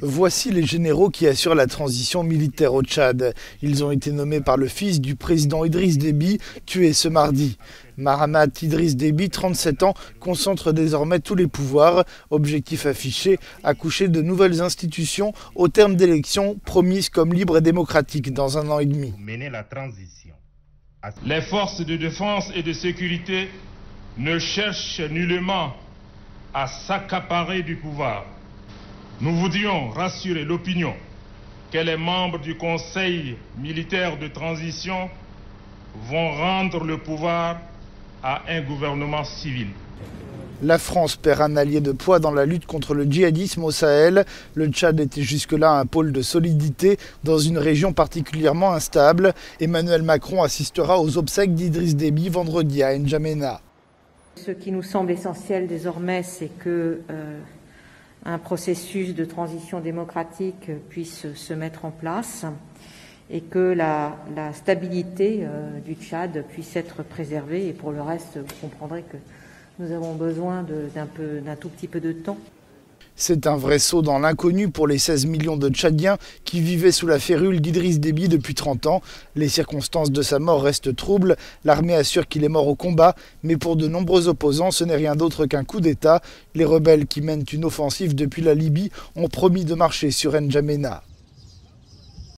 Voici les généraux qui assurent la transition militaire au Tchad. Ils ont été nommés par le fils du président Idriss Déby, tué ce mardi. Mahamat Idriss Déby, 37 ans, concentre désormais tous les pouvoirs. Objectif affiché, accoucher de nouvelles institutions au terme d'élections promises comme libres et démocratiques dans 1 an et demi. Les forces de défense et de sécurité ne cherchent nullement à s'accaparer du pouvoir. Nous voudrions rassurer l'opinion que les membres du Conseil militaire de transition vont rendre le pouvoir à un gouvernement civil. La France perd un allié de poids dans la lutte contre le djihadisme au Sahel. Le Tchad était jusque-là un pôle de solidité dans une région particulièrement instable. Emmanuel Macron assistera aux obsèques d'Idriss Déby vendredi à N'Djamena. Ce qui nous semble essentiel désormais, c'est que un processus de transition démocratique puisse se mettre en place et que la stabilité du Tchad puisse être préservée. Et pour le reste, vous comprendrez que nous avons besoin d'un tout petit peu de temps. C'est un vrai saut dans l'inconnu pour les 16 millions de Tchadiens qui vivaient sous la férule d'Idriss Déby depuis 30 ans. Les circonstances de sa mort restent troubles. L'armée assure qu'il est mort au combat, mais pour de nombreux opposants, ce n'est rien d'autre qu'un coup d'État. Les rebelles qui mènent une offensive depuis la Libye ont promis de marcher sur N'Djamena.